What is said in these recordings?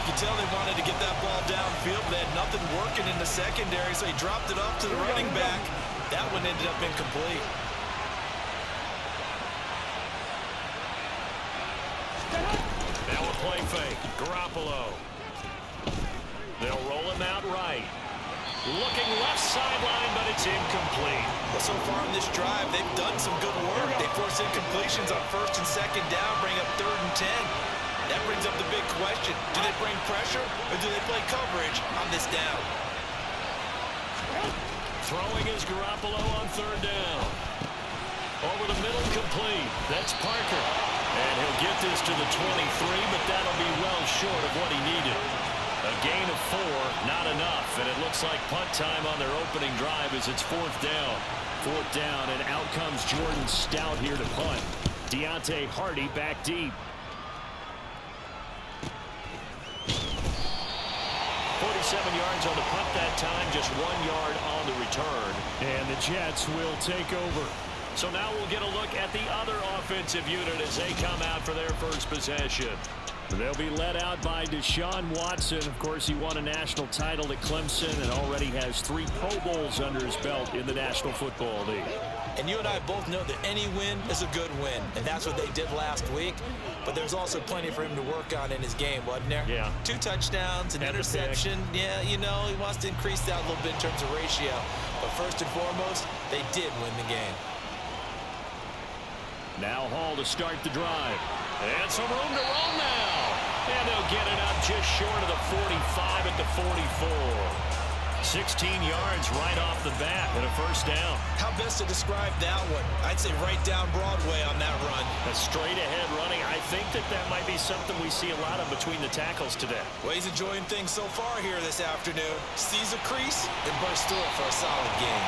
You could tell they wanted to get that ball downfield. They had nothing working in the secondary, so he dropped it off to the running back. That one ended up incomplete. Now a play fake. Garoppolo. They'll roll him out right. Looking left sideline, but it's incomplete. Well, so far in this drive, they've done some good work. They force incompletions on first and second down, bring up 3rd and 10. That brings up the big question. Do they bring pressure, or do they play coverage on this down? Throwing is Garoppolo on 3rd down. Over the middle, complete. That's Parker. And he'll get this to the 23, but that'll be well short of what he needed. A gain of 4, not enough, and it looks like punt time on their opening drive as it's 4th down. 4th down, and out comes Jordan Stout here to punt. Deontay Hardy back deep. 47 yards on the punt that time, just 1 yard on the return. And the Jets will take over. So now we'll get a look at the other offensive unit as they come out for their first possession. They'll be led out by Deshaun Watson. Of course, he won a national title at Clemson and already has 3 Pro Bowls under his belt in the National Football League. And you and I both know that any win is a good win, and that's what they did last week. But there's also plenty for him to work on in his game, wasn't there? Yeah. 2 touchdowns, an interception. Yeah, you know, he wants to increase that a little bit in terms of ratio. But first and foremost, they did win the game. Now Hall to start the drive. And some room to roll now. And they'll get it up just short of the 45 at the 44. 16 yards right off the bat and a first down. How best to describe that one? I'd say right down Broadway on that run. A straight ahead running. I think that might be something we see a lot of between the tackles today. Well, he's enjoying things so far here this afternoon. Sees a crease and bursts through it for a solid game.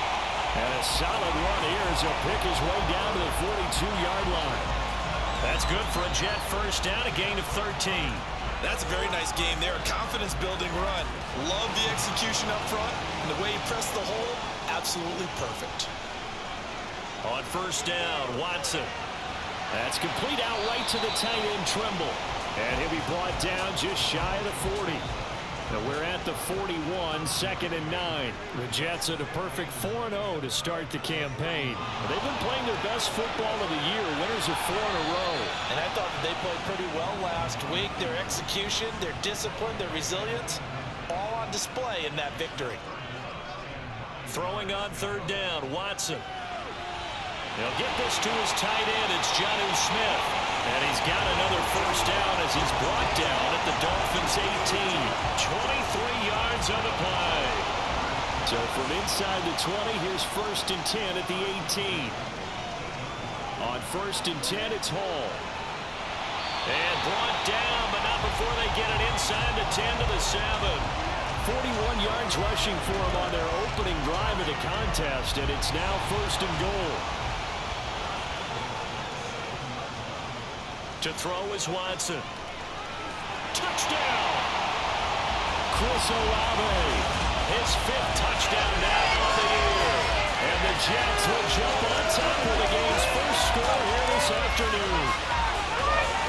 And a solid run here as he'll pick his way down to the 42-yard line. That's good for a Jet first down, a gain of 13. That's a very nice game there, a confidence-building run. Love the execution up front, and the way he pressed the hole, absolutely perfect. On first down, Watson. That's complete out right to the tight end, Trimble. And he'll be brought down just shy of the 40. And we're at the 41, 2nd and 9. The Jets at a perfect 4-0 to start the campaign. They've been playing their best football of the year, winners of 4 in a row. And I thought that they played pretty well last week. Their execution, their discipline, their resilience, all on display in that victory. Throwing on 3rd down, Watson. He'll get this to his tight end. It's Jonnu Smith. And he's got another first down as he's brought down at the Dolphins' 18. 23 yards on the play. So from inside the 20, here's 1st and 10 at the 18. On 1st and 10, it's Hall. And brought down, but not before they get it inside the 10 to the 7. 41 yards rushing for him on their opening drive of the contest, and it's now 1st and goal. To throw is Watson. Touchdown! Chris Olave. His 5th touchdown now of the year. And the Jets will jump on top of the game's first score here this afternoon.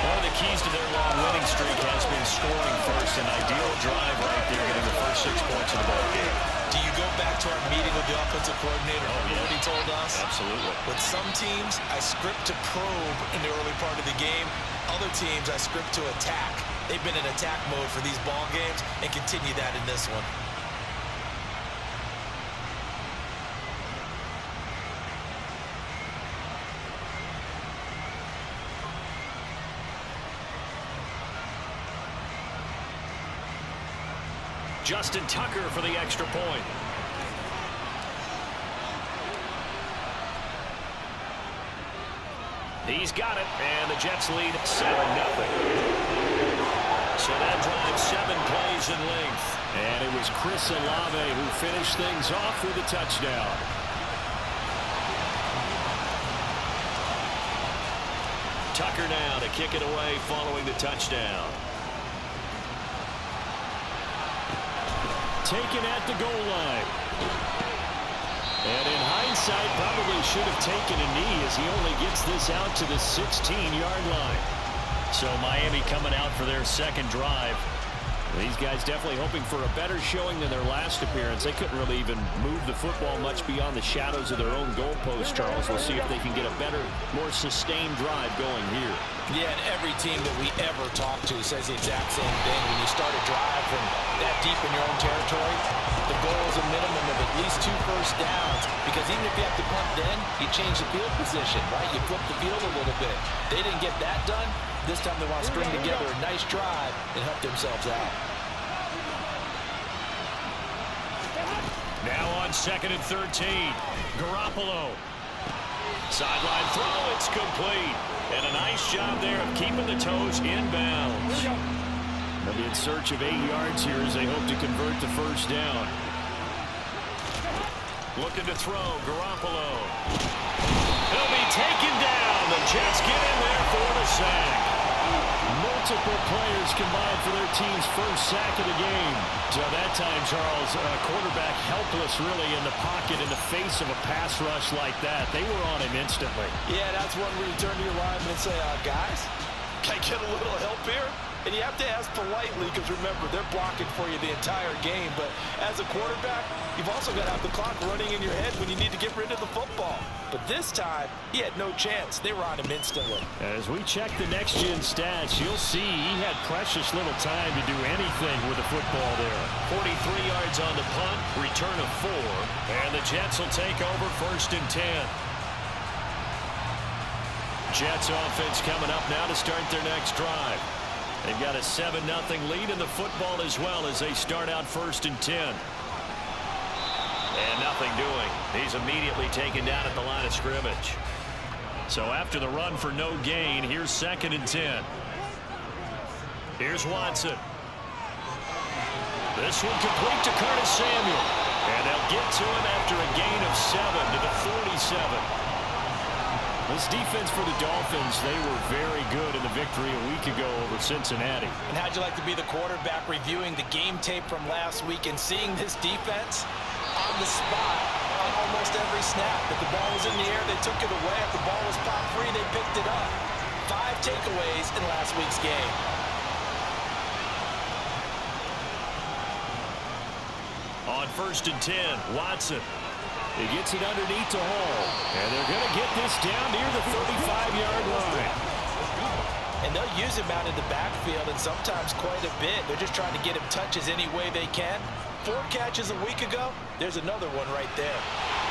One of the keys to their long winning streak has been scoring first. An ideal drive right there, getting the first 6 points of the ball game. Do you go back to our meeting with the offensive coordinator? Yeah. What he told us? Absolutely. With some teams, I script to probe in the early part of the game. Other teams, I script to attack. They've been in attack mode for these ball games and continue that in this one. Justin Tucker for the extra point. He's got it, and the Jets lead 7-0. So that drives 7 plays in length. And it was Chris Olave who finished things off with a touchdown. Tucker now to kick it away following the touchdown. Taken at the goal line. And in hindsight, probably should have taken a knee as he only gets this out to the 16-yard line. So Miami coming out for their second drive. These guys definitely hoping for a better showing than their last appearance. They couldn't really even move the football much beyond the shadows of their own goalpost, Charles. We'll see if they can get a better, more sustained drive going here. Yeah, and every team that we ever talk to says the exact same thing. When you start a drive from that deep in your own territory, the goal is a minimum of at least 2 first downs, because even if you have to punt then, you change the field position, right? You flip the field a little bit. They didn't get that done. This time they want to string together a nice drive and help themselves out. Now on 2nd and 13. Garoppolo. Sideline throw, it's complete. And a nice job there of keeping the toes inbounds. They'll be in search of 8 yards here as they hope to convert the first down. Looking to throw, Garoppolo. He'll be taken down. The Jets get in there for the sack. Multiple players combined for their team's first sack of the game. So that time, Charles, quarterback helpless really in the pocket in the face of a pass rush like that. They were on him instantly. Yeah, that's one where you turn to your lineman and say, guys, can I get a little help here? And you have to ask politely, because remember, they're blocking for you the entire game. But as a quarterback, you've also got to have the clock running in your head when you need to get rid of the football. But this time, he had no chance. They were on him instantly. As we check the next-gen stats, you'll see he had precious little time to do anything with the football there. 43 yards on the punt, return of 4. And the Jets will take over 1st and 10. Jets offense coming up now to start their next drive. They've got a 7-0 lead in the football as well as they start out 1st and 10. And nothing doing. He's immediately taken down at the line of scrimmage. So after the run for no gain, here's 2nd and 10. Here's Watson. This one complete to Curtis Samuel. And they'll get to him after a gain of 7 to the 47. This defense for the Dolphins, they were very good in the victory a week ago over Cincinnati. And how'd you like to be the quarterback reviewing the game tape from last week and seeing this defense on the spot on almost every snap? If the ball was in the air, they took it away. If the ball was popped free, they picked it up. 5 takeaways in last week's game. On 1st and 10, Watson. He gets it underneath to Hall. And they're going to get this down near the 35-yard line. And they'll use him out in the backfield, and sometimes quite a bit. They're just trying to get him touches any way they can. 4 catches a week ago. There's another one right there.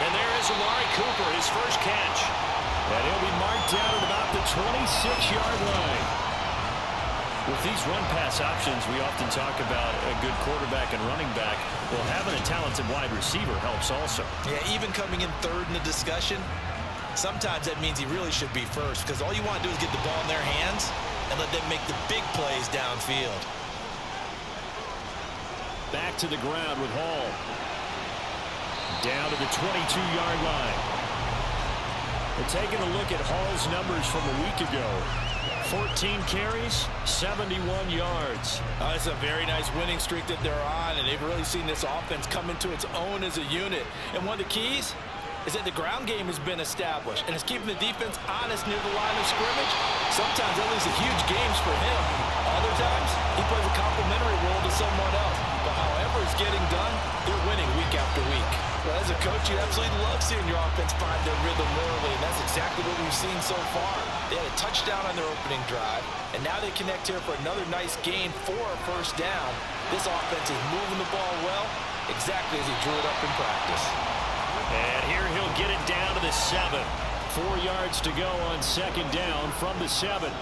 And there is Amari Cooper, his first catch. And he'll be marked down at about the 26-yard line. With these run-pass options, we often talk about a good quarterback and running back. Well, having a talented wide receiver helps also. Yeah, even coming in 3rd in the discussion, sometimes that means he really should be 1st, because all you want to do is get the ball in their hands and let them make the big plays downfield. Back to the ground with Hall. Down to the 22-yard line. We're taking a look at Hall's numbers from a week ago. 14 carries, 71 yards. It's a very nice winning streak that they're on, and they've really seen this offense come into its own as a unit. And one of the keys is that the ground game has been established, and it's keeping the defense honest near the line of scrimmage. Sometimes that leads to huge games for him. Other times, he plays a complementary role to someone else. But however it's getting done, they're winning week after week. Well, as a coach, you absolutely love seeing your offense find their rhythm early, and that's exactly what we've seen so far. They had a touchdown on their opening drive, and now they connect here for another nice gain for a first down. This offense is moving the ball well, exactly as he drew it up in practice. And here he'll get it down to the 7. 4 yards to go on 2nd down from the 7.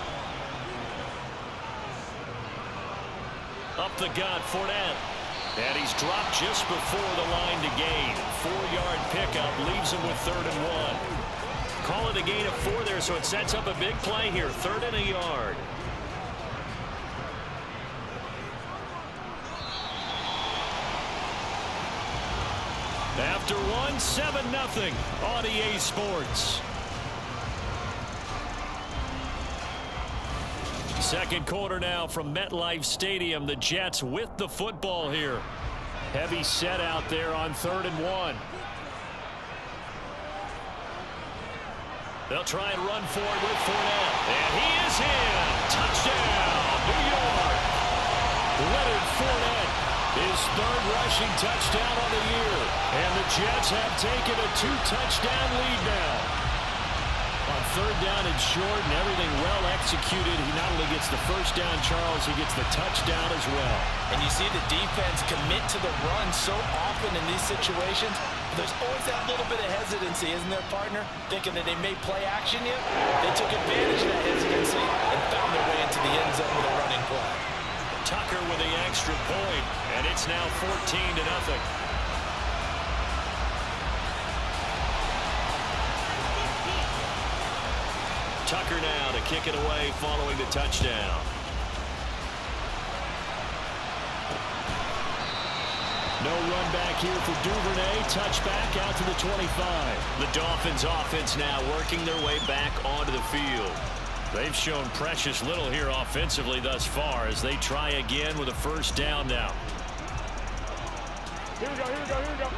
Up the gut, Fournette. And he's dropped just before the line to gain. 4-yard pickup leaves him with 3rd and 1. Call it a gain of 4 there, so it sets up a big play here. 3rd and a yard. After one, 7-0 on EA Sports. Second quarter now from MetLife Stadium. The Jets with the football here. Heavy set out there on 3rd and 1. They'll try and run for it with Fournette. And he is in. Touchdown, New York. Leonard Fournette, his third rushing touchdown on the year. And the Jets have taken a 2-touchdown lead now. On third down and short and everything well executed, he not only gets the first down, Charles, he gets the touchdown as well. And you see the defense commit to the run so often in these situations. There's always that little bit of hesitancy, isn't there, partner? Thinking that they may play action you. They took advantage of that hesitancy and found their way into the end zone with a running play. Tucker with the extra point, and it's now 14-0. Tucker now to kick it away following the touchdown. No run back here for Duvernay. Touchback out to the 25. The Dolphins offense now working their way back onto the field. They've shown precious little here offensively thus far as they try again with a first down now. Here we go, here we go, here we go.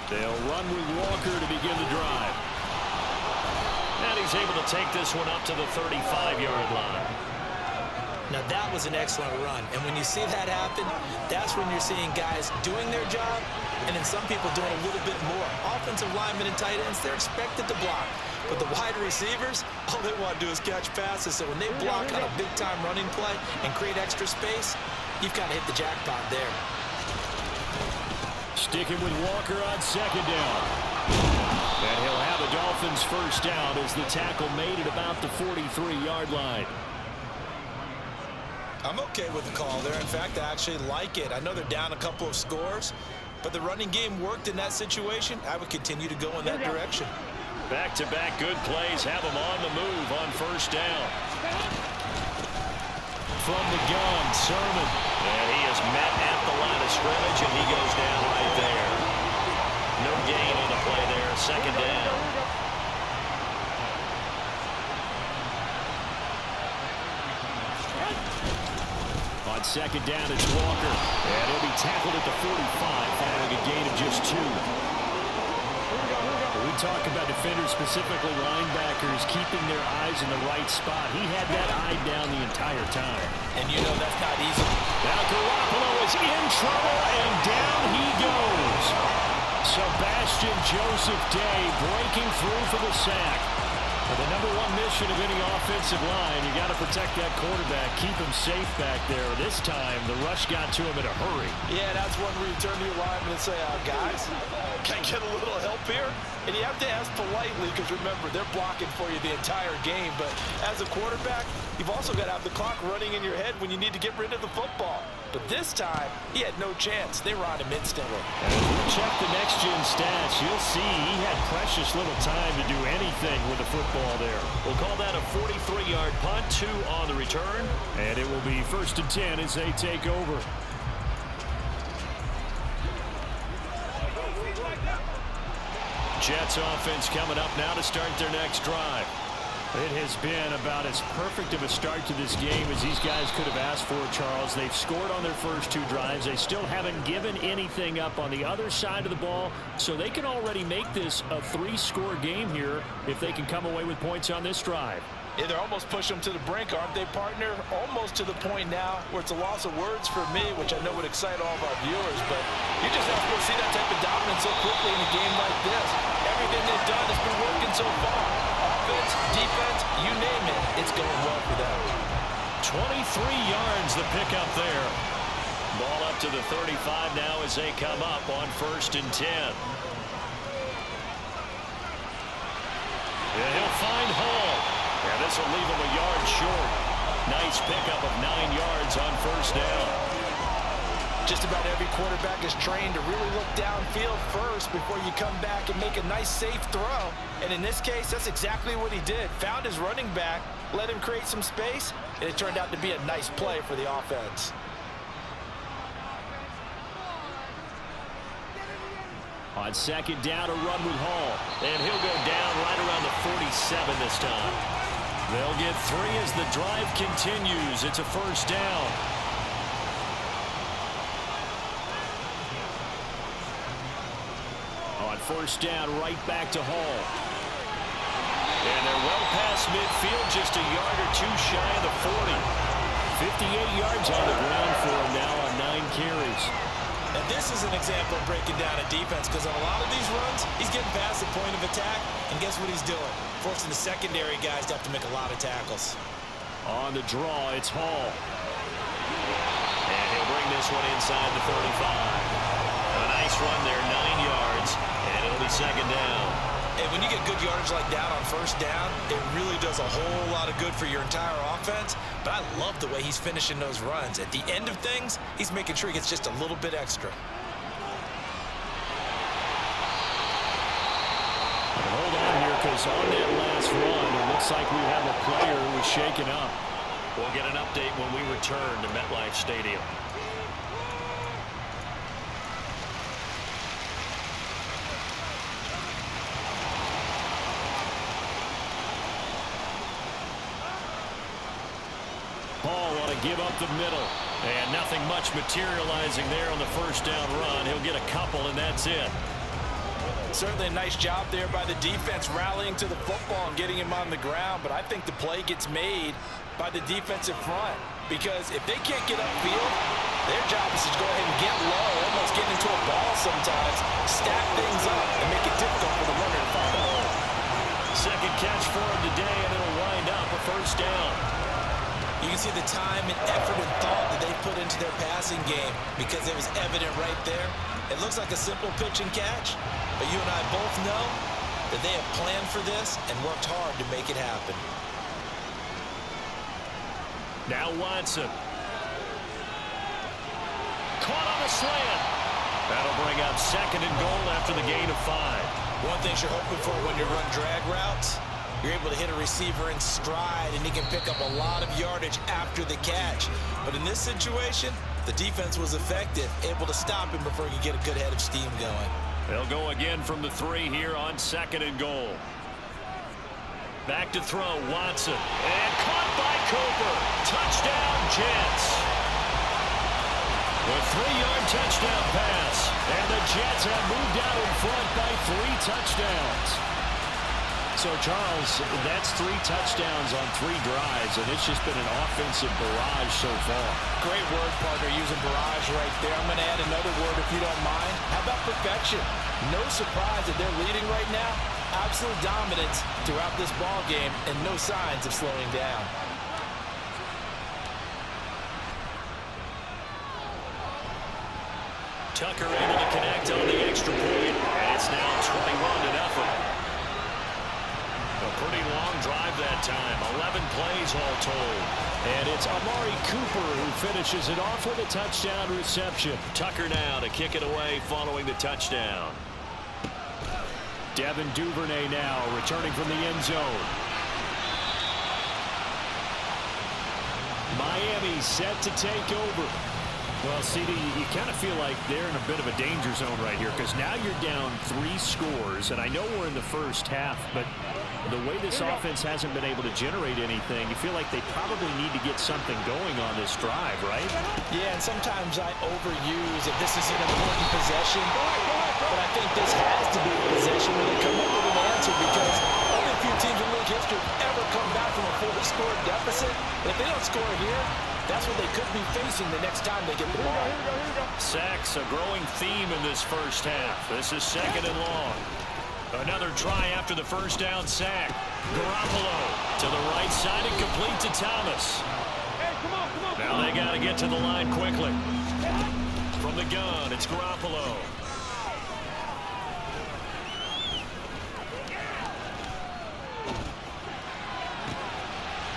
They'll run with Walker to begin the drive. And he's able to take this one up to the 35-yard line. Now that was an excellent run, and when you see that happen, that's when you're seeing guys doing their job and then some people doing a little bit more. Offensive linemen and tight ends, they're expected to block, but the wide receivers, all they want to do is catch passes. So when they block on a big-time running play and create extra space, you've got to hit the jackpot there. Sticking with Walker on second down. And he'll have a Dolphins first down as the tackle made at about the 43-yard line. I'm okay with the call there. In fact, I actually like it. I know they're down a couple of scores, but the running game worked in that situation. I would continue to go in that direction. Back-to-back good plays have them on the move on first down. From the gun, Sermon. And he is met at the line of scrimmage, and he goes down right there. No gain on the play there. Second down. On second down, it's Walker. And he'll be tackled at the 45 following a gain of just 2. We talk about defenders, specifically linebackers, keeping their eyes in the right spot. He had that eye down the entire time. And you know that's not easy. Now Garoppolo is in trouble, and down he goes. Sebastian Joseph Day breaking through for the sack. Well, the number one mission of any offensive line, you got to protect that quarterback, keep him safe back there. This time, the rush got to him in a hurry. Yeah, that's one where you turn to your lineman and say, guys, can I get a little help here? And you have to ask politely because, remember, they're blocking for you the entire game. But as a quarterback, you've also got to have the clock running in your head when you need to get rid of the football. But this time, he had no chance. They were on him instantly. And as we check the next-gen stats, you'll see he had precious little time to do anything with the football there. We'll call that a 43-yard punt, 2 on the return. And it will be 1st and 10 as they take over. Jets offense coming up now to start their next drive. It has been about as perfect of a start to this game as these guys could have asked for, Charles. They've scored on their first 2 drives. They still haven't given anything up on the other side of the ball, so they can already make this a 3-score game here if they can come away with points on this drive. Yeah, they're almost pushing them to the brink, aren't they, partner? Almost to the point now where it's a loss of words for me, which I know would excite all of our viewers, but you just have to see that type of dominance so quickly in a game like this. Everything they've done has been working so far. Offense, defense, you name it, it's going well for them. 23 yards the pickup there. Ball up to the 35 now as they come up on 1st and 10. And he'll find Hall. And this will leave him a yard short. Nice pickup of 9 yards on first down. Just about every quarterback is trained to really look downfield first before you come back and make a nice, safe throw. And in this case, that's exactly what he did. Found his running back, let him create some space, and it turned out to be a nice play for the offense. On second down, a run with Hall. And he'll go down right around the 47 this time. They'll get 3 as the drive continues. It's a first down. On first down, right back to Hall. midfield, just a yard or two shy of the 40. 58 yards on the ground for him now on 9 carries. And this is an example of breaking down a defense, because on a lot of these runs, he's getting past the point of attack, and guess what he's doing? Forcing the secondary guys to have to make a lot of tackles. On the draw, it's Hall. And he'll bring this one inside the 35. A nice run there, 9 yards, and it'll be second down. And when you get good yardage like that on first down, it really does a whole lot of good for your entire offense. But I love the way he's finishing those runs. At the end of things, he's making sure he gets just a little bit extra. Hold on here, because on that last run, it looks like we have a player who was shaken up. We'll get an update when we return to MetLife Stadium. Hall want to give up the middle, and nothing much materializing there on the first down run. He'll get a couple, and that's it. Certainly a nice job there by the defense rallying to the football and getting him on the ground, but I think the play gets made by the defensive front, because if they can't get upfield, their job is to go ahead and get low, almost get into a ball sometimes, stack things up, and make it difficult for the runner to find a hole. Second catch for him today, and it'll wind up a first down. You can see the time and effort and thought that they put into their passing game, because it was evident right there. It looks like a simple pitch and catch, but you and I both know that they have planned for this and worked hard to make it happen. Now Watson. Caught on a slant. That'll bring up second and goal after the gain of 5. One thing you're hoping for when you run drag routes, you're able to hit a receiver in stride, and he can pick up a lot of yardage after the catch. But in this situation, the defense was effective, able to stop him before he could get a good head of steam going. They'll go again from the 3 here on second and goal. Back to throw, Watson. And caught by Cooper. Touchdown, Jets. A 3-yard touchdown pass. And the Jets have moved out in front by 3 touchdowns. So, Charles, that's 3 touchdowns on 3 drives, and it's just been an offensive barrage so far. Great word, partner, using barrage right there. I'm going to add another word if you don't mind. How about perfection? No surprise that they're leading right now. Absolute dominance throughout this ball game, and no signs of slowing down. Tucker able to connect on the extra point, and it's now 21-0. A pretty long drive that time. 11 plays all told. And it's Amari Cooper who finishes it off with a touchdown reception. Tucker now to kick it away following the touchdown. Devin Duvernay now returning from the end zone. Miami set to take over. Well, CD, you kind of feel like they're in a bit of a danger zone right here, because now you're down 3 scores, and I know we're in the first half, but the way this offense hasn't been able to generate anything, you feel like they probably need to get something going on this drive, right? Yeah, and sometimes I overuse if this is an important possession, but I think this has to be a possession where they come up with an answer, because only a few teams in league history have ever come back from a 4-score deficit. But if they don't score here, that's what they could be facing the next time they get the ball. Sacks, a growing theme in this first half. This is second and long. Another try after the first down sack. Garoppolo to the right side and complete to Thomas. Now they got to get to the line quickly. From the gun, it's Garoppolo.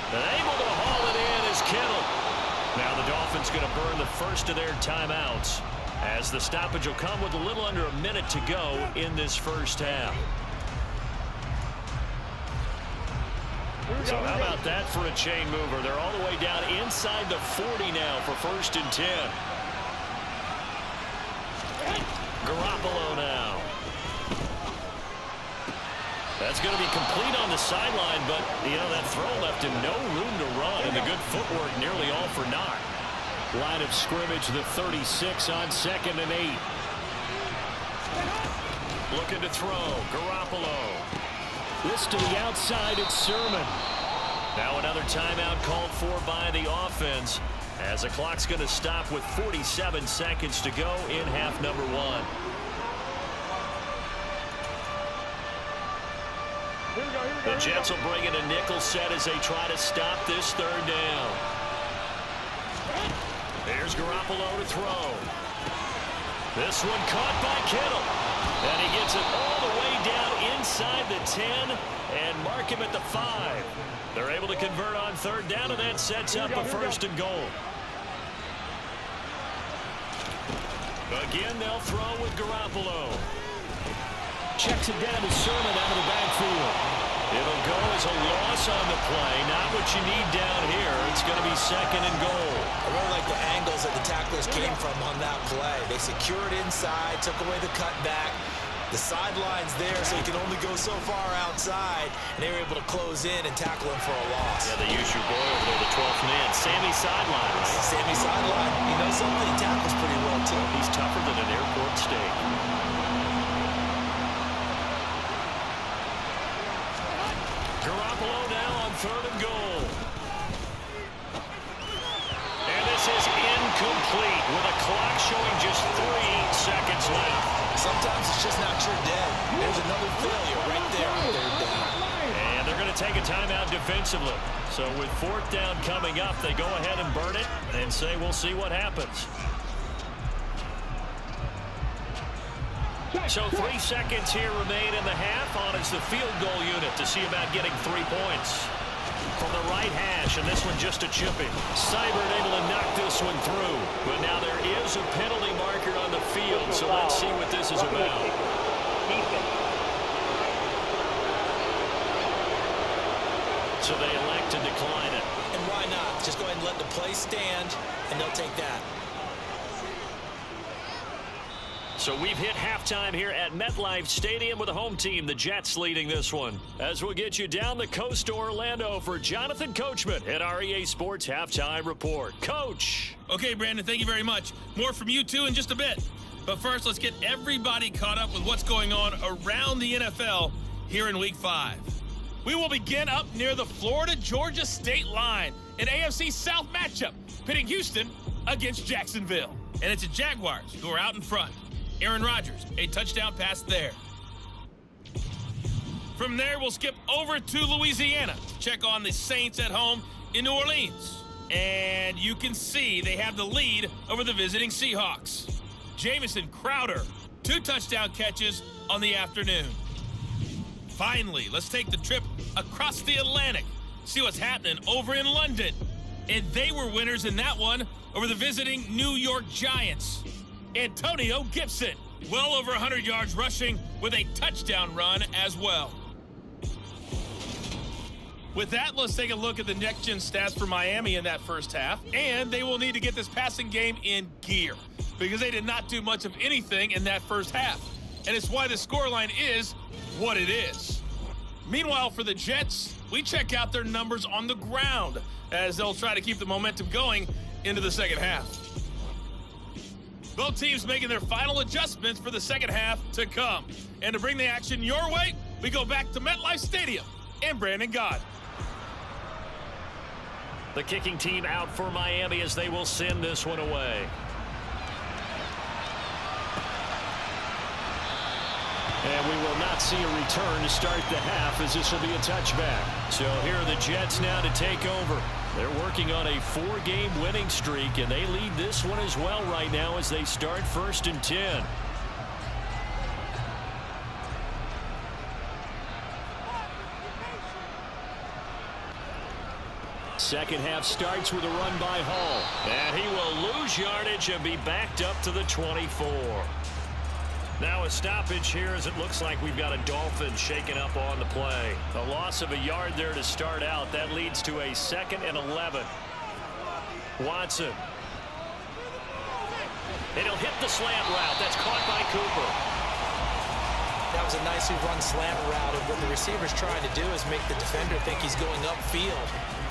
And able to haul it in is Kittle. Now the Dolphins going to burn the first of their timeouts, as the stoppage will come with a little under a minute to go in this first half. So how about that for a chain mover? They're all the way down inside the 40 now for 1st and 10. Garoppolo now. That's going to be complete on the sideline, but, you know, that throw left him no room to run, and the good footwork nearly all for naught. Line of scrimmage, the 36 on 2nd and 8. Looking to throw. Garoppolo. This to the outside, it's Sermon. Now another timeout called for by the offense, as the clock's going to stop with 47 seconds to go in half number one. The Jets will bring in a nickel set as they try to stop this third down. There's Garoppolo to throw. This one caught by Kittle. And he gets it all the way down inside the 10 and mark him at the 5. They're able to convert on third down, and that sets up a first and goal. Again, they'll throw with Garoppolo. Checks it down to Sermon out of the backfield. It'll go as a loss on the play. Not what you need down here. It's going to be second and goal. I really like the angles that the tacklers came from on that play. They secured inside, took away the cutback. The sideline's there, so he can only go so far outside, and they were able to close in and tackle him for a loss. Yeah, they use your boy over there, the 12th man. Sammy sideline, right? Sammy sideline. You know something? He tackles pretty well, too. He's tougher than an airport steak. Garoppolo now on third and goal. And this is incomplete with a clock showing just 3 seconds left. Sometimes it's just not your day. There's another failure right there on third down. And they're going to take a timeout defensively. So with fourth down coming up, they go ahead and burn it and say we'll see what happens. So 3 seconds here remain in the half. On is the field goal unit to see about getting 3 points. From the right hash, and this one just a chipping. Seibert able to knock this one through. But now there is a penalty marker on the field, so let's see what this is about. So they elect to decline it. And why not? Just go ahead and let the play stand, and they'll take that. So we've hit halftime here at MetLife Stadium with the home team, the Jets, leading this one. As we'll get you down the coast to Orlando for Jonathan Coachman at our EA Sports Halftime Report. Coach. Okay, Brandon, thank you very much. More from you, too, in just a bit. But first, let's get everybody caught up with what's going on around the NFL here in Week 5. We will begin up near the Florida-Georgia state line, an AFC South matchup, pitting Houston against Jacksonville. And it's the Jaguars who are out in front. Aaron Rodgers, a touchdown pass there. From there, we'll skip over to Louisiana. Check on the Saints at home in New Orleans. And you can see they have the lead over the visiting Seahawks. Jamison Crowder, 2 touchdown catches on the afternoon. Finally, let's take the trip across the Atlantic. See what's happening over in London. And they were winners in that one over the visiting New York Giants. Antonio Gibson, well over 100 yards rushing with a touchdown run as well. With that, let's take a look at the next-gen stats for Miami in that first half. And they will need to get this passing game in gear because they did not do much of anything in that first half. And it's why the scoreline is what it is. Meanwhile, for the Jets, we check out their numbers on the ground as they'll try to keep the momentum going into the second half. Both teams making their final adjustments for the second half to come. And to bring the action your way, we go back to MetLife Stadium and Brandon Gott. The kicking team out for Miami as they will send this one away. And we will not see a return to start the half as this will be a touchback. So here are the Jets now to take over. They're working on a 4-game winning streak, and they lead this one as well right now as they start 1st and 10. Second half starts with a run by Hall. And he will lose yardage and be backed up to the 24. Now a stoppage here as it looks like we've got a Dolphin shaken up on the play. A loss of a yard there to start out. That leads to a 2nd and 11. Watson. And he'll hit the slant route. That's caught by Cooper. That was a nicely run slant route, and what the receiver's trying to do is make the defender think he's going upfield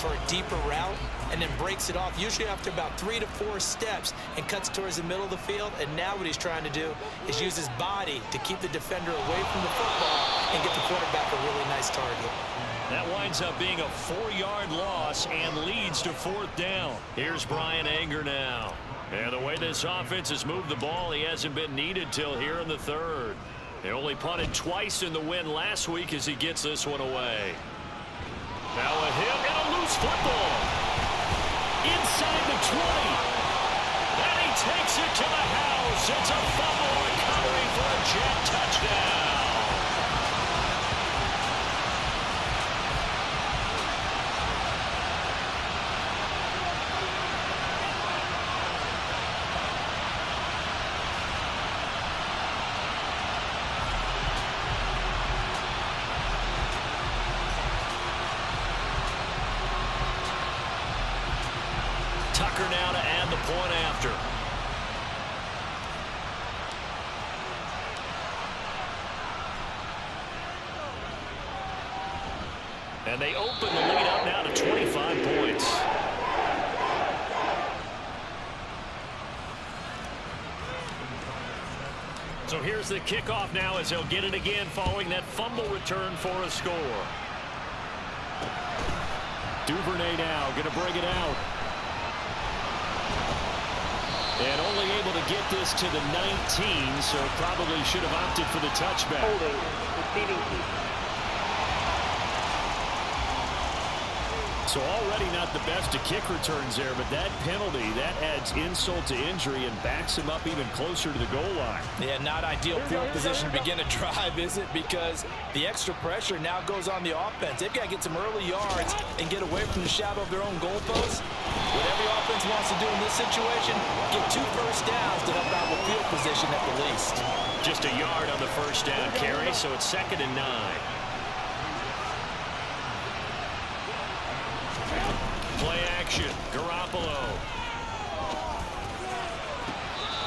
for a deeper route, and then breaks it off, usually after about 3 to 4 steps, and cuts towards the middle of the field. And now what he's trying to do is use his body to keep the defender away from the football and get the quarterback a really nice target. That winds up being a 4-yard loss and leads to 4th down. Here's Brian Anger now. And the way this offense has moved the ball, he hasn't been needed till here in the 3rd. He only punted twice in the win last week as he gets this one away. Now a hit and a loose football. Inside the 20. And he takes it to the house. It's a fumble recovery for a Jet touchdown. Tucker now to add the point after. And they open the lead up now to 25 points. So here's the kickoff now as they'll get it again following that fumble return for a score. Duvernay now going to bring it out. And only able to get this to the 19, so probably should have opted for the touchback. Holding, receiving key. So already not the best of kick returns there, but that penalty, that adds insult to injury and backs him up even closer to the goal line. Yeah, not ideal field position to begin a drive, is it? Because the extra pressure now goes on the offense. They've got to get some early yards and get away from the shadow of their own goalposts. What every offense wants to do in this situation, get 2 first downs to help out with field position at the least. Just a yard on the first down carry, so it's 2nd and 9. Play action, Garoppolo.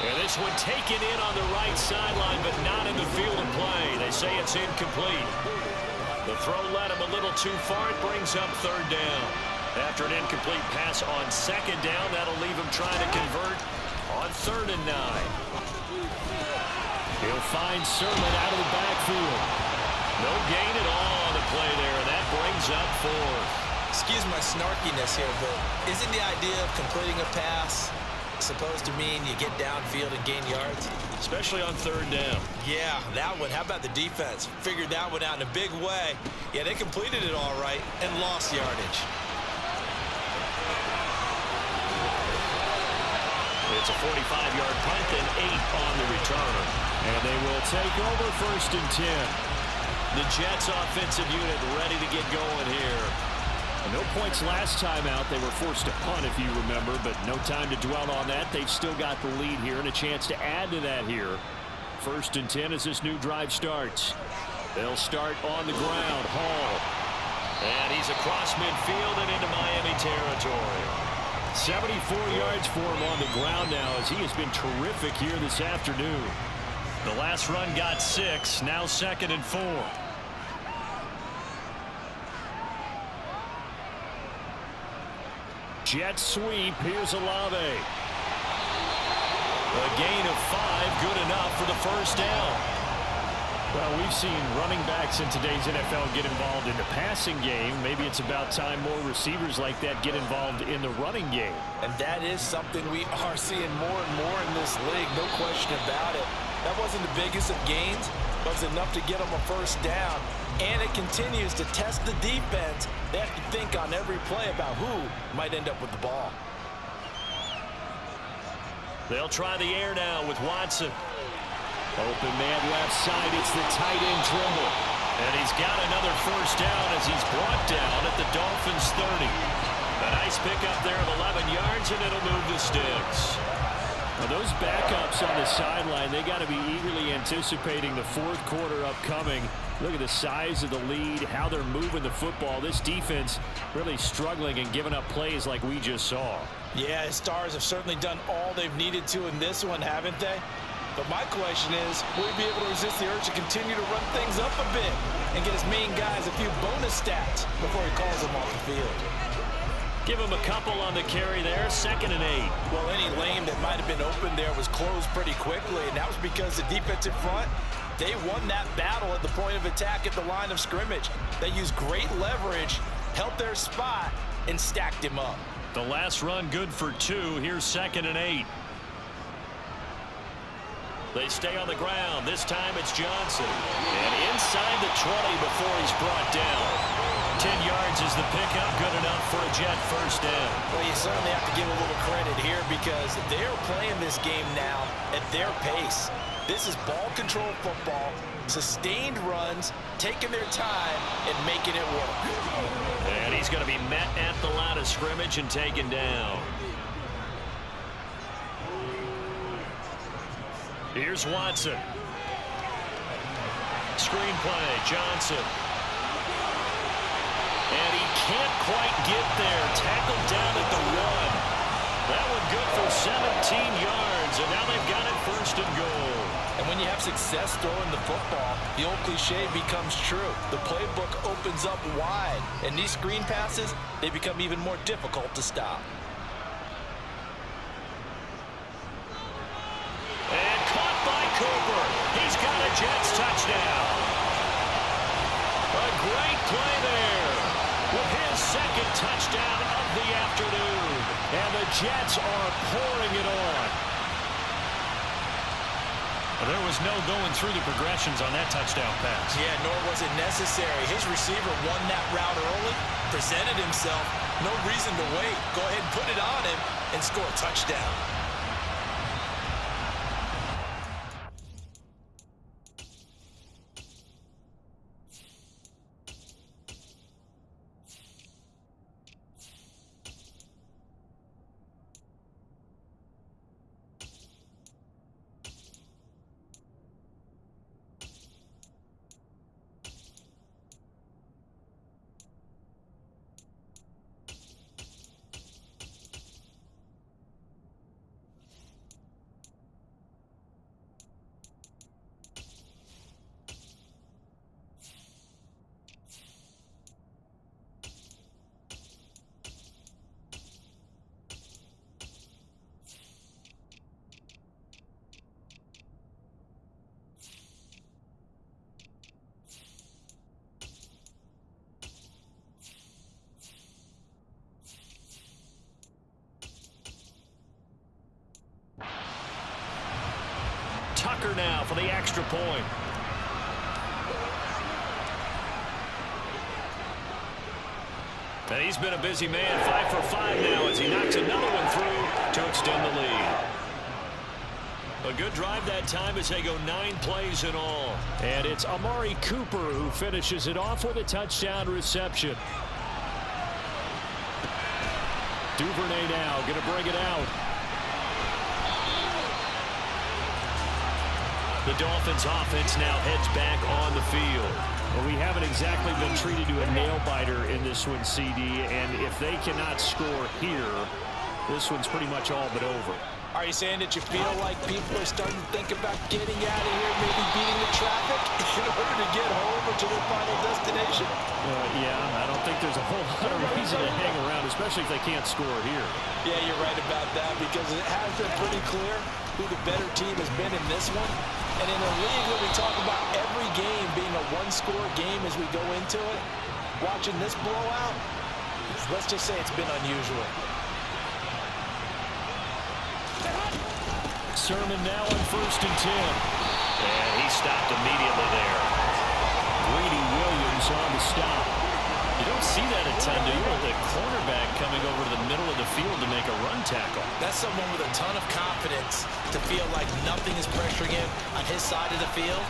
And this one taken in on the right sideline, but not in the field of play. They say it's incomplete. The throw led him a little too far. It brings up 3rd down. After an incomplete pass on 2nd down, that'll leave him trying to convert on 3rd and 9. He'll find Sermon out of the backfield. No gain at all on the play there, and that brings up 4th. Excuse my snarkiness here, but isn't the idea of completing a pass supposed to mean you get downfield and gain yards? Especially on 3rd down. Yeah, that one. How about the defense? Figured that one out in a big way. Yeah, they completed it all right and lost yardage. It's a 45-yard punt and 8 on the return. And they will take over 1st and 10. The Jets offensive unit ready to get going here. No points last time out. They were forced to punt, if you remember, but no time to dwell on that. They've still got the lead here and a chance to add to that here. 1st and 10 as this new drive starts. They'll start on the ground. Hall. And he's across midfield and into Miami territory. 74 yards for him on the ground now as he has been terrific here this afternoon. The last run got 6. Now 2nd and 4. Jet sweep. Here's Olave. A gain of 5. Good enough for the first down. Well, we've seen running backs in today's NFL get involved in the passing game. Maybe it's about time more receivers like that get involved in the running game. And that is something we are seeing more and more in this league. No question about it. That wasn't the biggest of gains, but it's enough to get them a first down. And it continues to test the defense. They have to think on every play about who might end up with the ball. They'll try the air now with Watson. Open man left side. It's the tight end Trimble. And he's got another first down as he's brought down at the Dolphins 30. A nice pickup there of 11 yards, and it'll move the sticks. Now those backups on the sideline, they got to be eagerly anticipating the 4th quarter upcoming. Look at the size of the lead, how they're moving the football. This defense really struggling and giving up plays like we just saw. Yeah, the Stars have certainly done all they've needed to in this one, haven't they? But my question is, will he be able to resist the urge to continue to run things up a bit and get his main guys a few bonus stats before he calls them off the field? Give him a couple on the carry there, 2nd and 8. Well, any lane that might have been open there was closed pretty quickly, and that was because the defensive front, they won that battle at the point of attack at the line of scrimmage. They used great leverage, held their spot, and stacked him up. The last run good for 2. Here's 2nd and 8. They stay on the ground. This time it's Johnson. And inside the 20 before he's brought down. 10 yards is the pickup. Good enough for a Jet first down. Well, you certainly have to give a little credit here because they're playing this game now at their pace. This is ball control football, sustained runs, taking their time, and making it work. And he's going to be met at the line of scrimmage and taken down. Here's Watson. Screen play, Johnson. And he can't quite get there. Tackled down at the 1. That one good for 17 yards, and now they've got it 1st and goal. And when you have success throwing the football, the old cliche becomes true. The playbook opens up wide, and these screen passes, they become even more difficult to stop. And caught by Cooper. He's got a Jets touchdown. A great play there with his 2nd touchdown of the afternoon. And the Jets are pouring it on. Well, there was no going through the progressions on that touchdown pass. Yeah, nor was it necessary. His receiver won that route early, presented himself. No reason to wait. Go ahead and put it on him and score a touchdown. Tucker now for the extra point. And he's been a busy man, 5 for 5 now as he knocks another one through to extend the lead. A good drive that time as they go 9 plays in all. And it's Amari Cooper who finishes it off with a touchdown reception. Duvernay now going to bring it out. The Dolphins offense now heads back on the field. Well, we haven't exactly been treated to a nail-biter in this one, CD, and if they cannot score here, this one's pretty much all but over. Are you saying that you feel like people are starting to think about getting out of here, maybe beating the traffic in order to get home or to their final destination? Yeah, I don't think there's a whole lot of reason to hang around, especially if they can't score here. Yeah, you're right about that because it has been pretty clear who the better team has been in this one. And in a league where we talk about every game being a one-score game as we go into it, watching this blowout, let's just say it's been unusual. Sermon now on 1st and 10. And he stopped immediately there. Greedy Williams on the stop. You don't see that a ton, do you? The cornerback coming over to the middle of the field to make a run tackle. That's someone with a ton of confidence to feel like nothing is pressuring him on his side of the field.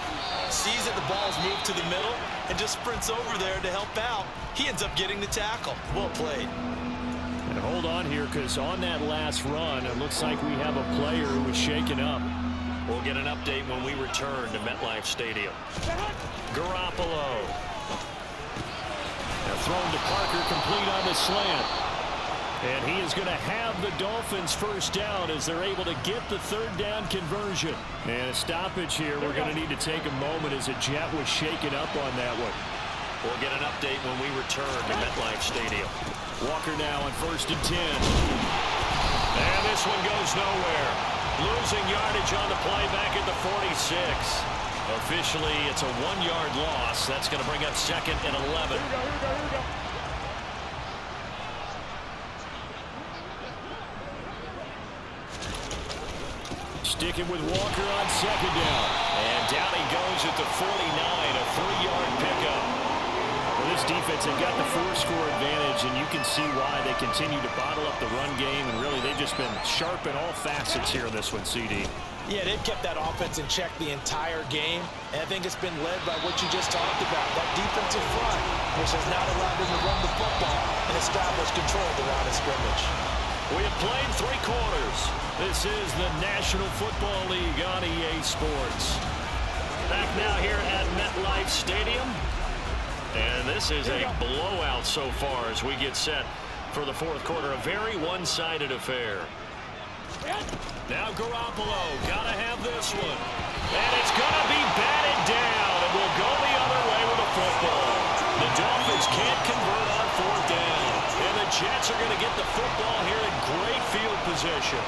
Sees that the ball's moved to the middle and just sprints over there to help out. He ends up getting the tackle. Well played. And hold on here, because on that last run, it looks like we have a player who was shaken up. We'll get an update when we return to MetLife Stadium. Garoppolo. Now thrown to Parker, complete on the slant. And he is going to have the Dolphins first down as they're able to get the third down conversion. And a stoppage here. We're going to need to take a moment as a jet was shaken up on that one. We'll get an update when we return to MetLife Stadium. Walker now on 1st and 10. And this one goes nowhere. Losing yardage on the play back at the 46. Officially, it's a 1-yard loss. That's going to bring up 2nd and 11. Sticking with Walker on 2nd down. And down he goes at the 49, a 3-yard pickup. Well, this defense, they've got the 4-score advantage, and you can see why they continue to bottle up the run game, and really they've just been sharp in all facets here in this one, CD. Yeah, they've kept that offense in check the entire game, and I think it's been led by what you just talked about, that defensive front, which has not allowed them to run the football and establish control of the line of scrimmage. We have played 3 quarters. This is the National Football League on EA Sports. Back now here at MetLife Stadium. And this is a blowout so far as we get set for the 4th quarter. A very one-sided affair. Now Garoppolo, gotta have this one. And it's gonna be batted down, and we'll go the other way with the football. The Dolphins can't convert on 4th down. And the Jets are gonna get the football here in great field position.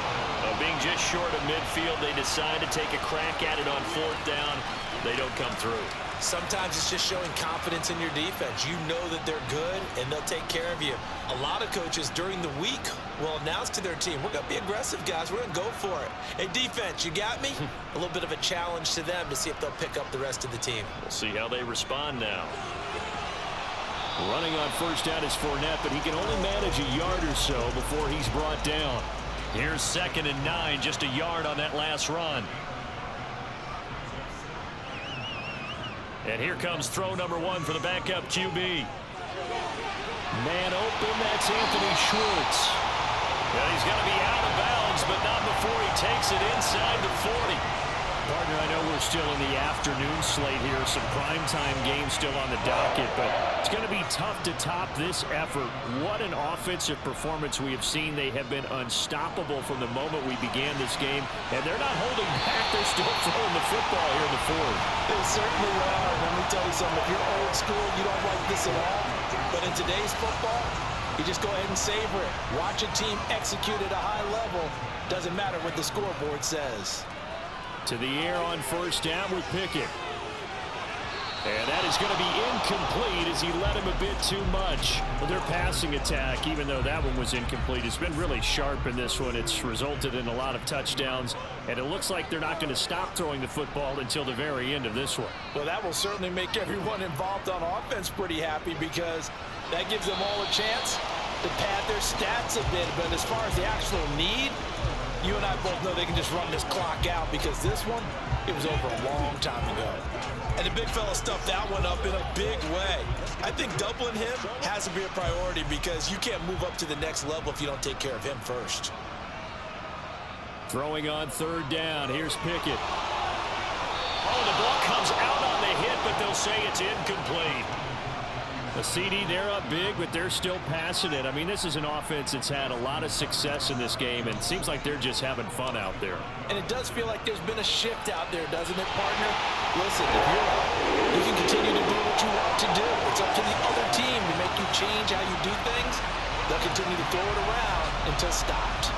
Being just short of midfield, they decide to take a crack at it on 4th down. They don't come through. Sometimes it's just showing confidence in your defense. You know that they're good, and they'll take care of you. A lot of coaches during the week will announce to their team, we're going to be aggressive, guys. We're going to go for it. Hey, defense, you got me? A little bit of a challenge to them to see if they'll pick up the rest of the team. We'll see how they respond now. Running on 1st down is Fournette, but he can only manage a yard or so before he's brought down. Here's 2nd and 9, just a yard on that last run. And here comes throw number 1 for the backup QB. Man open, that's Anthony Schwartz. Well, he's going to be out of bounds, but not before he takes it inside the 40. Partner, I know we're still in the afternoon slate here. Some primetime games still on the docket, but it's going to be tough to top this effort. What an offensive performance we have seen. They have been unstoppable from the moment we began this game, and they're not holding back. They're still throwing the football here in the 4th. They certainly are. Let me tell you something. If you're old school, you don't like this at all. But in today's football, you just go ahead and savor it. Watch a team execute at a high level. Doesn't matter what the scoreboard says. To the air on 1st down with Pickett. And that is going to be incomplete as he let him a bit too much. Well, their passing attack, even though that one was incomplete, has been really sharp in this one. It's resulted in a lot of touchdowns, and it looks like they're not going to stop throwing the football until the very end of this one. Well, that will certainly make everyone involved on offense pretty happy because that gives them all a chance to pad their stats a bit. But as far as the actual need, you and I both know they can just run this clock out because this one, it was over a long time ago. And the big fella stuffed that one up in a big way. I think doubling him has to be a priority because you can't move up to the next level if you don't take care of him first. Throwing on 3rd down. Here's Pickett. Oh, the ball comes out on the hit, but they'll say it's incomplete. The CD, they're up big, but they're still passing it. I mean, this is an offense that's had a lot of success in this game, and it seems like they're just having fun out there. And it does feel like there's been a shift out there, doesn't it, partner? Listen, if you're up, you can continue to do what you want to do. It's up to the other team to make you change how you do things. They'll continue to throw it around until stopped.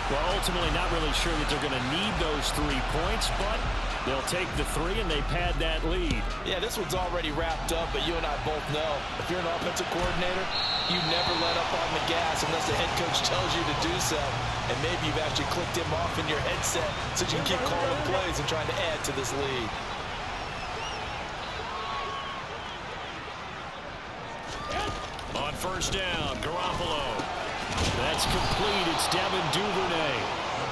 Well, ultimately, not really sure that they're going to need those 3 points, but they'll take the 3 and they pad that lead. Yeah, this one's already wrapped up, but you and I both know if you're an offensive coordinator, you never let up on the gas unless the head coach tells you to do so. And maybe you've actually clicked him off in your headset so you can keep calling plays and trying to add to this lead. On 1st down, Garoppolo. That's complete. It's Devin Duvernay.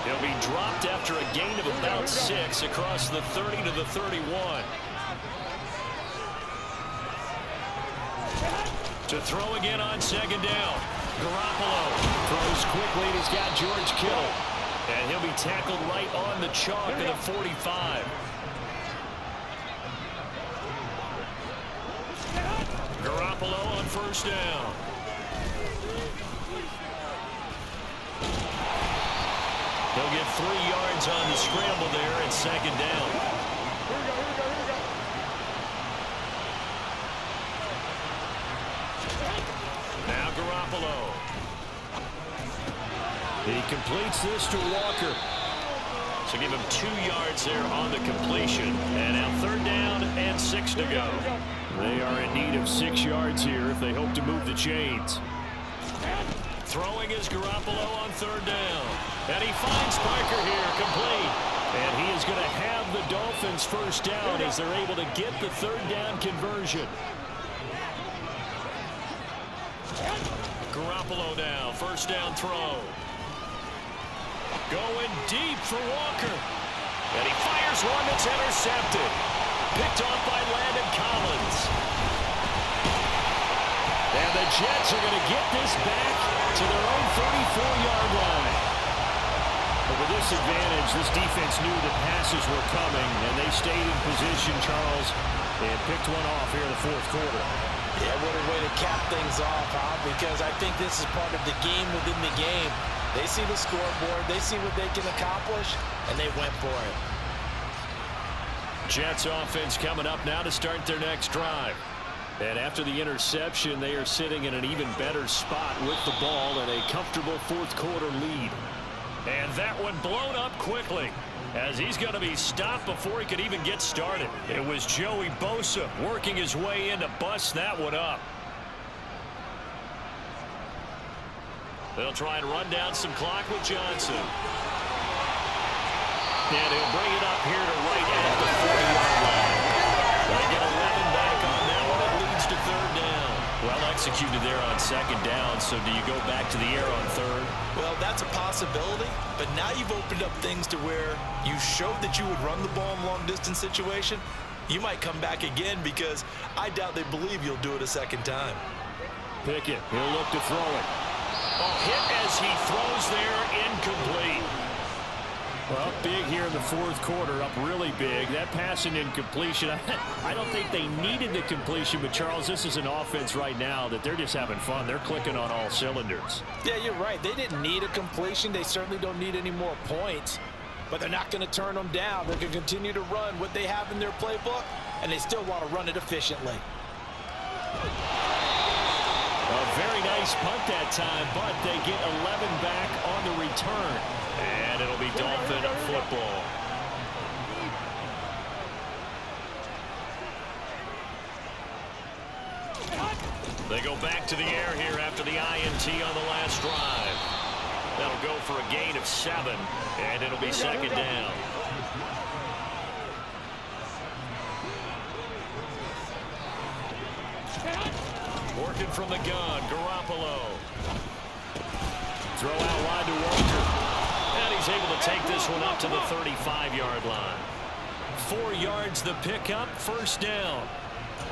He'll be dropped after a gain of about 6 across the 30 to the 31. To throw again on 2nd down. Garoppolo throws quickly, and he's got George Kittle. And he'll be tackled right on the chalk at the 45. Garoppolo on 1st down. 3 yards on the scramble there at second down. Now Garoppolo. He completes this to Walker. So give him 2 yards there on the completion. And now 3rd down and 6 to go. They are in need of 6 yards here if they hope to move the chains. Throwing is Garoppolo on 3rd down. And he finds Parker here, complete. And he is going to have the Dolphins' 1st down as they're able to get the 3rd down conversion. Garoppolo now, 1st down throw. Going deep for Walker. And he fires one that's intercepted. Picked off by Landon Collins. And the Jets are going to get this back to their own 34-yard line. But with this advantage, this defense knew the passes were coming, and they stayed in position, Charles, and picked one off here in the 4th quarter. Yeah, what a way to cap things off, huh? Because I think this is part of the game within the game. They see the scoreboard, they see what they can accomplish, and they went for it. Jets offense coming up now to start their next drive. And after the interception, they are sitting in an even better spot with the ball and a comfortable 4th quarter lead. And that one blown up quickly as he's going to be stopped before he could even get started. It was Joey Bosa working his way in to bust that one up. They'll try and run down some clock with Johnson. And he'll bring it up here to right at the 40-yard line. They get 11 back on that one. It leads to 3rd down. Well executed there on 2nd down, so do you go back to the air on 3rd? Well, that's a possibility, but now you've opened up things to where you showed that you would run the ball in long-distance situation. You might come back again because I doubt they believe you'll do it a 2nd time. Pickett, he'll look to throw it. Oh, hit as he throws there, incomplete. Well, big here in the 4th quarter, up really big. That passing incompletion, I don't think they needed the completion, but Charles, this is an offense right now that they're just having fun. They're clicking on all cylinders. Yeah, you're right. They didn't need a completion. They certainly don't need any more points, but they're not going to turn them down. They're going to continue to run what they have in their playbook, and they still want to run it efficiently. A very nice punt that time, but they get 11 back on the return. And it'll be Dolphin football. They go back to the air here after the INT on the last drive. That'll go for a gain of 7, and it'll be 2nd down. Working from the gun, Garoppolo. Throw out wide to Walker. And he's able to take this one up to the 35-yard line. 4 yards the pickup, 1st down.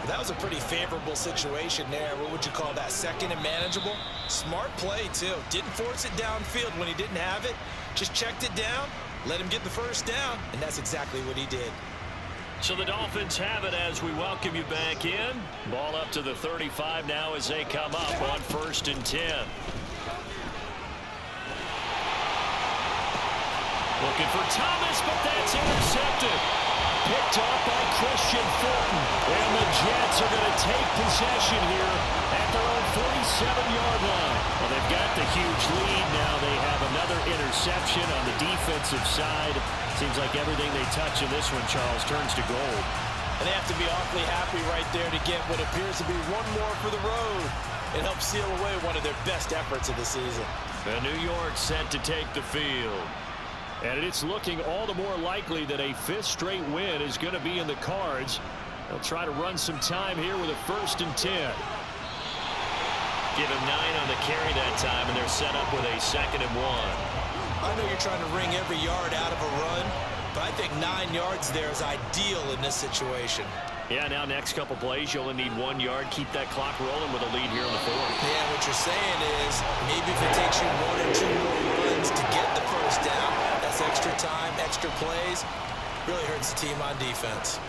That was a pretty favorable situation there. What would you call that? 2nd and manageable? Smart play, too. Didn't force it downfield when he didn't have it. Just checked it down, let him get the 1st down, and that's exactly what he did. So the Dolphins have it as we welcome you back in. Ball up to the 35 now as they come up on 1st and 10. Looking for Thomas, but that's intercepted. Picked off by Christian Fulton. And the Jets are going to take possession here at their own 47-yard line. Well, they've got the huge lead now. They have another interception on the defensive side. Seems like everything they touch in this one, Charles, turns to gold. And they have to be awfully happy right there to get what appears to be one more for the road. It helps seal away one of their best efforts of the season. And New York set to take the field. And it's looking all the more likely that a 5th straight win is going to be in the cards. They'll try to run some time here with a 1st and 10. Give him 9 on the carry that time, and they're set up with a 2nd and 1. I know you're trying to wring every yard out of a run, but I think 9 yards there is ideal in this situation. Yeah, now next couple plays, you only need 1 yard. Keep that clock rolling with a lead here on the 4th. Yeah, what you're saying is maybe if it takes you 1 or 2 more runs to get the 1st down, that's extra time, extra plays, really hurts the team on defense.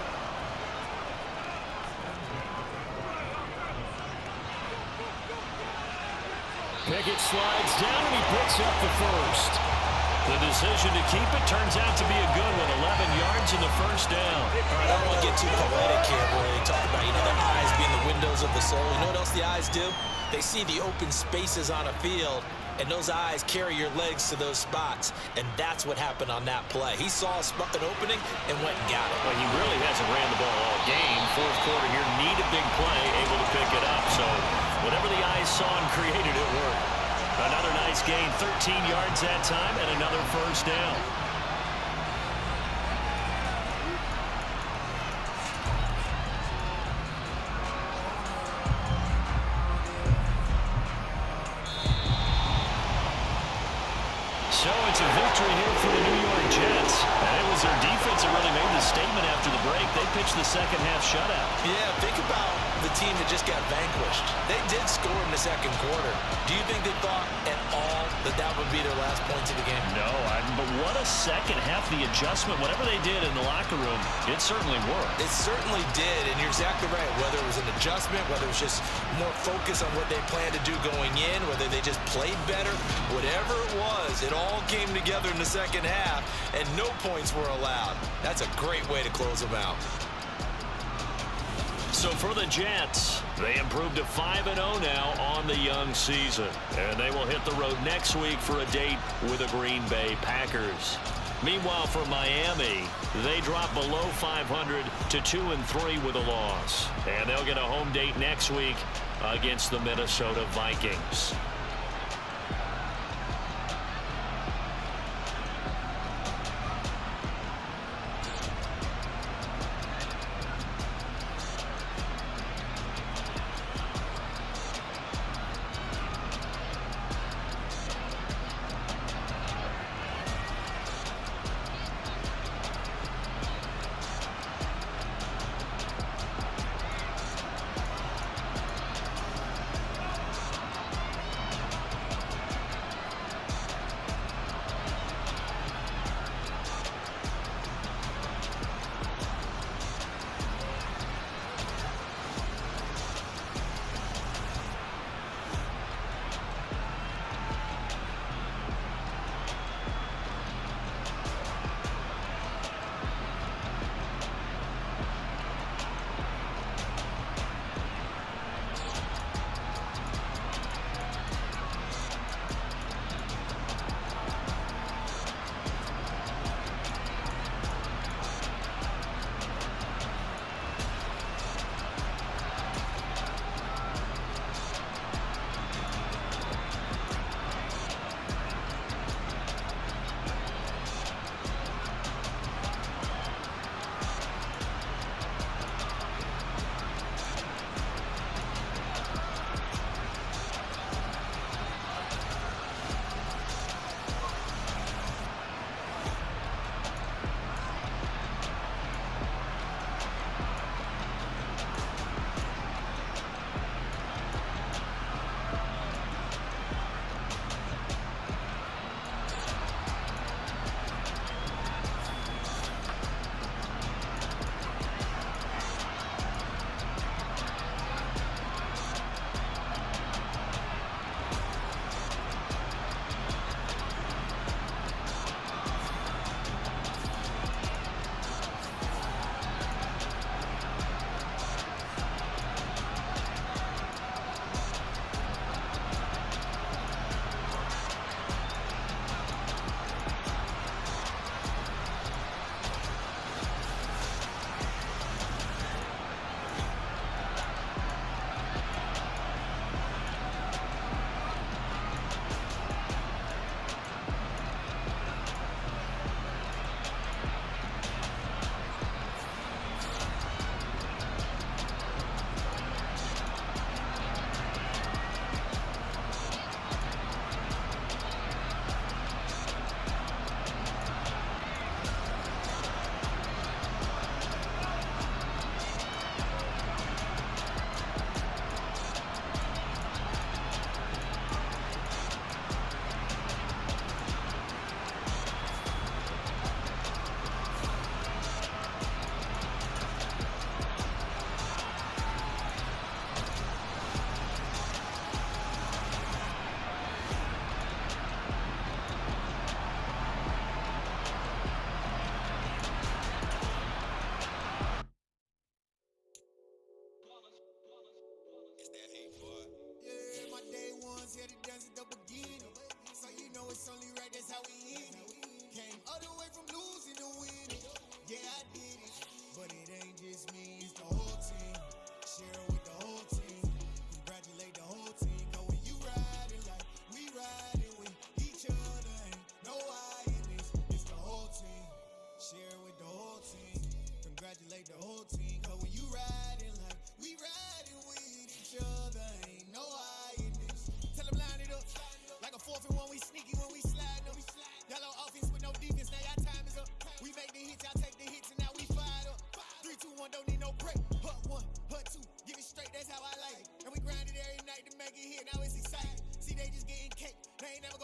Pickett slides down and he picks up the 1st. The decision to keep it turns out to be a good one. 11 yards in the first down. All right, I don't want to get too poetic here where they talk about, the eyes being the windows of the soul. You know what else the eyes do? They see the open spaces on a field, and those eyes carry your legs to those spots, and that's what happened on that play. He saw an opening and went and got it. Well, he really hasn't ran the ball all game. Fourth quarter here, need a big play, able to pick it up. So whatever the eyes saw and created, it worked. Another nice gain, 13 yards that time, and another first down. So it's a victory here for the New York Jets. And it was their defense that really made the statement after the break. They pitched the second half shutout. Yeah, think about the team that just got vanquished. They did score in the second quarter. Do you think they thought at all that would be their last points of the game? No, but what a second half. The adjustment, whatever they did in the locker room, it certainly worked. It certainly did, and you're exactly right. Whether it was an adjustment, whether it was just more focus on what they planned to do going in, whether they just played better, whatever it was, it all came together in the second half, and no points were allowed. That's a great way to close them out. So for the Jets, they improved to 5-0 now on the young season. And they will hit the road next week for a date with the Green Bay Packers. Meanwhile, for Miami, they drop below 500 to 2-3 with a loss. And they'll get a home date next week against the Minnesota Vikings.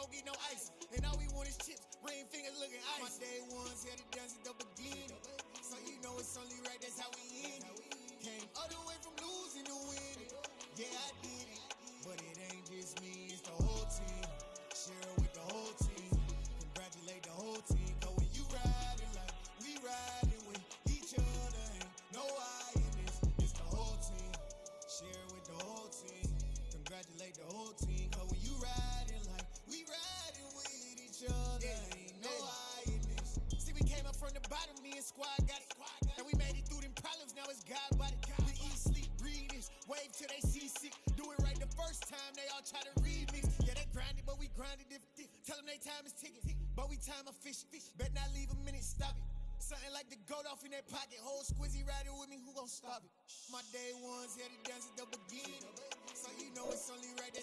go get no ice. And all we want is chips, ring fingers looking ice. My day ones had to dance at the beginning. So you know it's only right, that's how we end it. Came all the way from losing to winning. Yeah, I did it. But it ain't just me, it's the whole team. Share it with the whole team. Congratulate the whole team. Cause when you riding like we riding with each other, ain't no I in this. It's the whole team. Share it with the whole team. Congratulate the whole team. Cause when you riding like we riding with each other, ain't no I in this. See, we came up from the bottom, me and squad got it. And we made it through them problems, now it's God body. We eat, sleep, breathe this. Wave till they seasick. Do it right the first time, they all try to remix. Yeah, they grinded, but we grinded different. Tell them they time is ticking, but we time efficient. Bet not leave a minute, stop it. Something like the goat off in their pocket. Whole squizzy riding with me, who gon' stop it? My day ones had to dance at the beginning. So you know it's only right, that's